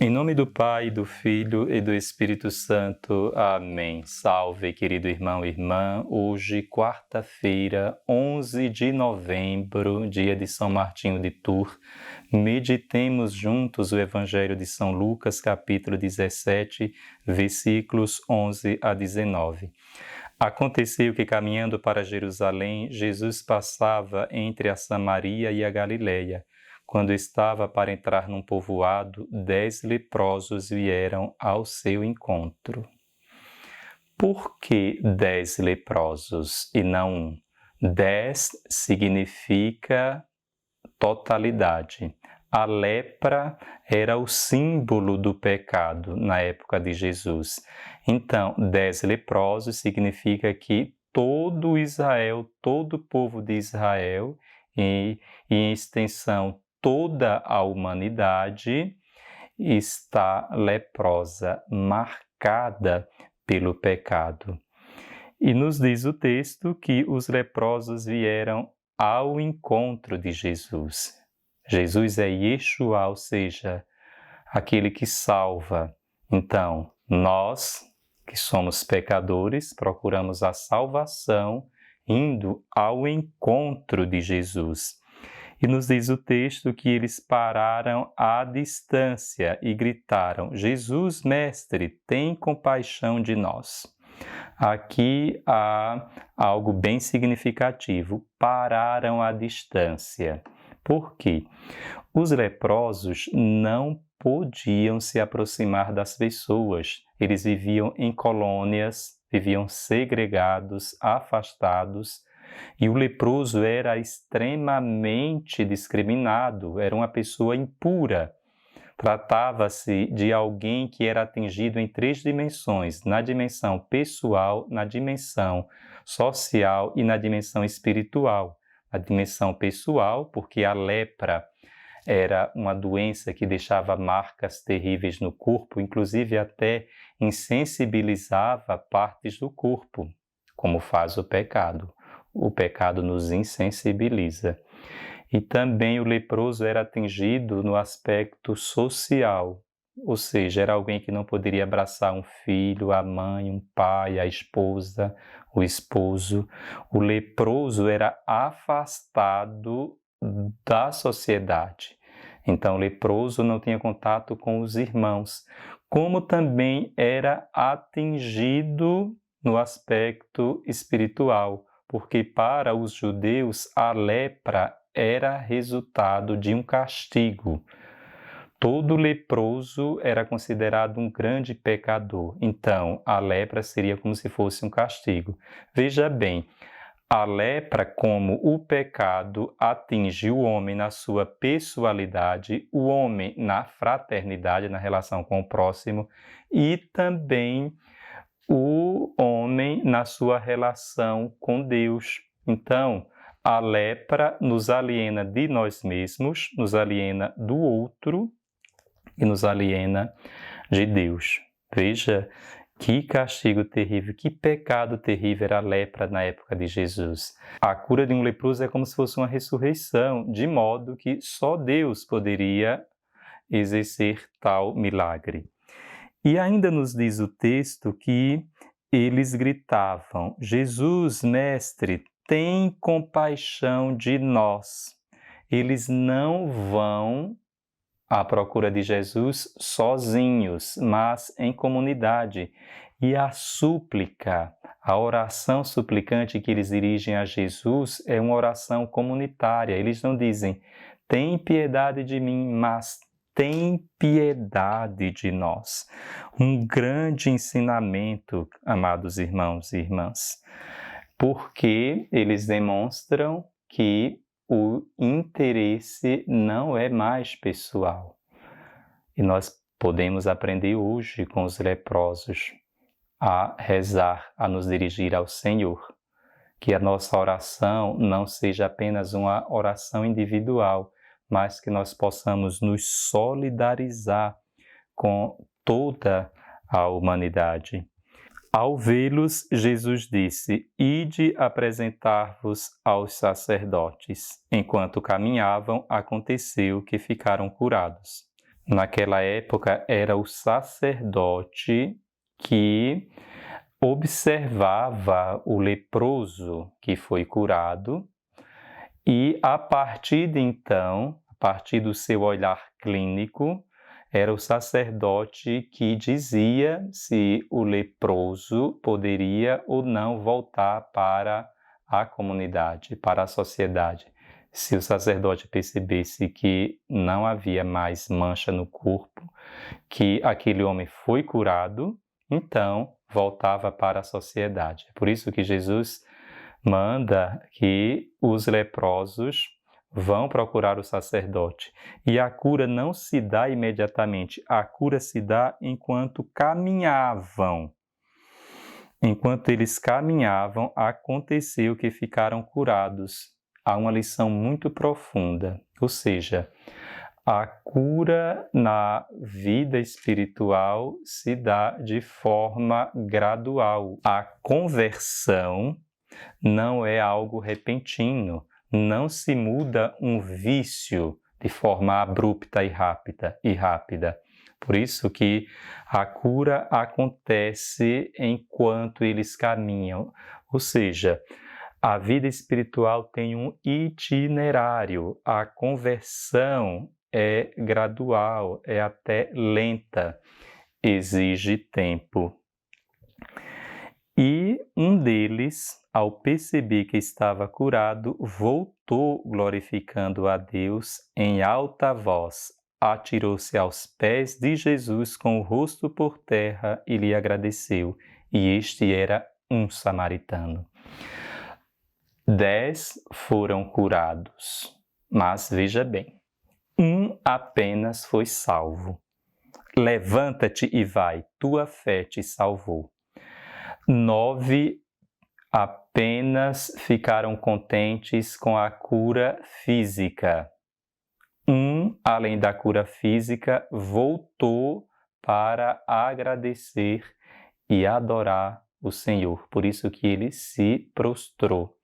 Em nome do Pai, do Filho e do Espírito Santo. Amém. Salve, querido irmão e irmã. Hoje, quarta-feira, 11 de novembro, dia de São Martinho de Tours, meditemos juntos o Evangelho de São Lucas, capítulo 17, versículos 11 a 19. Aconteceu que, caminhando para Jerusalém, Jesus passava entre a Samaria e a Galileia. Quando estava para entrar num povoado, 10 leprosos vieram ao seu encontro. Por que 10 leprosos e não um? 10 significa totalidade. A lepra era o símbolo do pecado na época de Jesus. Então, 10 leprosos significa que todo Israel, todo o povo de Israel, e em extensão toda a humanidade, está leprosa, marcada pelo pecado. E nos diz o texto que os leprosos vieram ao encontro de Jesus. Jesus é Yeshua, ou seja, aquele que salva. Então, nós, que somos pecadores, procuramos a salvação indo ao encontro de Jesus. E nos diz o texto que eles pararam à distância e gritaram: Jesus, mestre, tem compaixão de nós. Aqui há algo bem significativo: pararam à distância. Por quê? Os leprosos não podiam se aproximar das pessoas. Eles viviam em colônias, viviam segregados, afastados. E o leproso era extremamente discriminado, era uma pessoa impura. Tratava-se de alguém que era atingido em 3 dimensões: na dimensão pessoal, na dimensão social e na dimensão espiritual. A dimensão pessoal, porque a lepra era uma doença que deixava marcas terríveis no corpo, inclusive até insensibilizava partes do corpo, como faz o pecado. O pecado nos insensibiliza. E também o leproso era atingido no aspecto social, ou seja, era alguém que não poderia abraçar um filho, a mãe, um pai, a esposa, o esposo. O leproso era afastado da sociedade. Então, o leproso não tinha contato com os irmãos, como também era atingido no aspecto espiritual, porque para os judeus a lepra era resultado de um castigo. Todo leproso era considerado um grande pecador, então a lepra seria como se fosse um castigo. Veja bem, a lepra, como o pecado, atinge o homem na sua pessoalidade, o homem na fraternidade, na relação com o próximo, e também o homem na sua relação com Deus. Então, a lepra nos aliena de nós mesmos, nos aliena do outro e nos aliena de Deus. Veja que castigo terrível, que pecado terrível era a lepra na época de Jesus. A cura de um leproso é como se fosse uma ressurreição, de modo que só Deus poderia exercer tal milagre. E ainda nos diz o texto que eles gritavam: Jesus, mestre, tem compaixão de nós. Eles não vão à procura de Jesus sozinhos, mas em comunidade. E a súplica, a oração suplicante que eles dirigem a Jesus é uma oração comunitária. Eles não dizem: tem piedade de mim, mas tem piedade de nós. Um grande ensinamento, amados irmãos e irmãs, porque eles demonstram que o interesse não é mais pessoal. E nós podemos aprender hoje com os leprosos a rezar, a nos dirigir ao Senhor. Que a nossa oração não seja apenas uma oração individual, mas que nós possamos nos solidarizar com toda a humanidade. Ao vê-los, Jesus disse: Ide apresentar-vos aos sacerdotes. Enquanto caminhavam, aconteceu que ficaram curados. Naquela época era o sacerdote que observava o leproso que foi curado e a partir de então, a partir do seu olhar clínico, era o sacerdote que dizia se o leproso poderia ou não voltar para a comunidade, para a sociedade. Se o sacerdote percebesse que não havia mais mancha no corpo, que aquele homem foi curado, então voltava para a sociedade. É por isso que Jesus manda que os leprosos vão procurar o sacerdote. E a cura não se dá imediatamente, a cura se dá enquanto caminhavam. Enquanto eles caminhavam, aconteceu que ficaram curados. Há uma lição muito profunda, ou seja, a cura na vida espiritual se dá de forma gradual. A conversão não é algo repentino, não se muda um vício de forma abrupta e rápida. Por isso que a cura acontece enquanto eles caminham, ou seja, a vida espiritual tem um itinerário, a conversão é gradual, é até lenta, exige tempo. E um deles, ao perceber que estava curado, voltou glorificando a Deus em alta voz, atirou-se aos pés de Jesus com o rosto por terra e lhe agradeceu. E este era um samaritano. 10 foram curados, mas veja bem, um apenas foi salvo. Levanta-te e vai, tua fé te salvou. 9 apenas ficaram contentes com a cura física. Um, além da cura física, voltou para agradecer e adorar o Senhor. Por isso que ele se prostrou.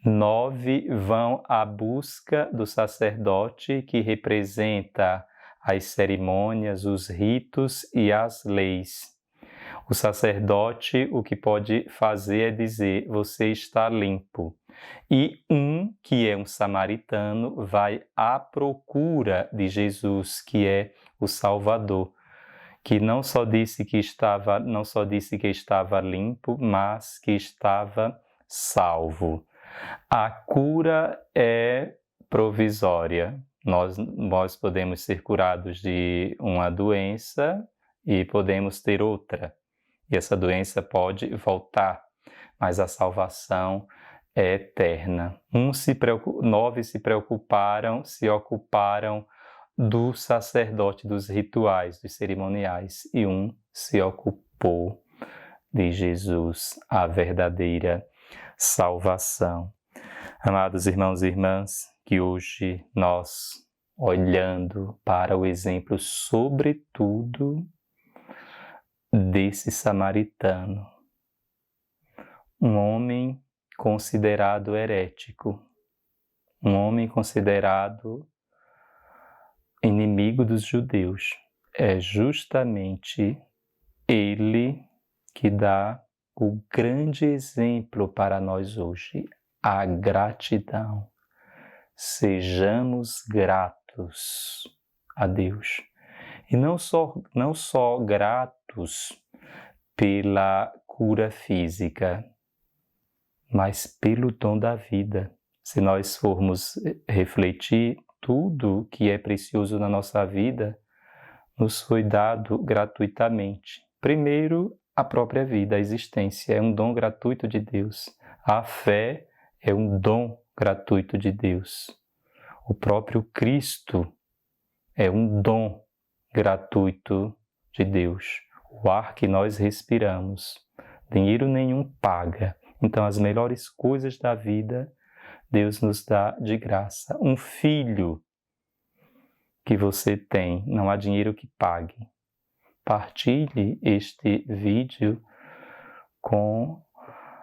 9 vão à busca do sacerdote que representa as cerimônias, os ritos e as leis. O sacerdote o que pode fazer é dizer, você está limpo. E um, que é um samaritano, vai à procura de Jesus, que é o Salvador, que não só disse que estava limpo, mas que estava salvo. A cura é provisória. Nós podemos ser curados de uma doença e podemos ter outra. E essa doença pode voltar, mas a salvação é eterna. 9 se ocuparam do sacerdote, dos rituais, dos cerimoniais, e um se ocupou de Jesus, a verdadeira salvação. Amados irmãos e irmãs, que hoje nós, olhando para o exemplo, sobretudo, desse samaritano, um homem considerado herético, um homem considerado inimigo dos judeus, é justamente ele que dá o grande exemplo para nós hoje, a gratidão. Sejamos gratos a Deus. E não só gratos pela cura física, mas pelo dom da vida. Se nós formos refletir, tudo que é precioso na nossa vida nos foi dado gratuitamente. Primeiro, a própria vida, a existência, é um dom gratuito de Deus. A fé é um dom gratuito de Deus. O próprio Cristo é um dom gratuito de Deus. O ar que nós respiramos, dinheiro nenhum paga. Então, as melhores coisas da vida, Deus nos dá de graça. Um filho que você tem, não há dinheiro que pague. Partilhe este vídeo com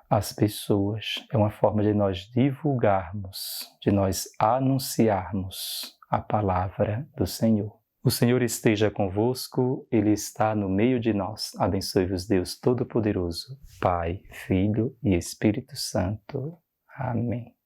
as pessoas. É uma forma de nós divulgarmos, de nós anunciarmos a palavra do Senhor. O Senhor esteja convosco, Ele está no meio de nós. Abençoe-vos Deus Todo-Poderoso, Pai, Filho e Espírito Santo. Amém.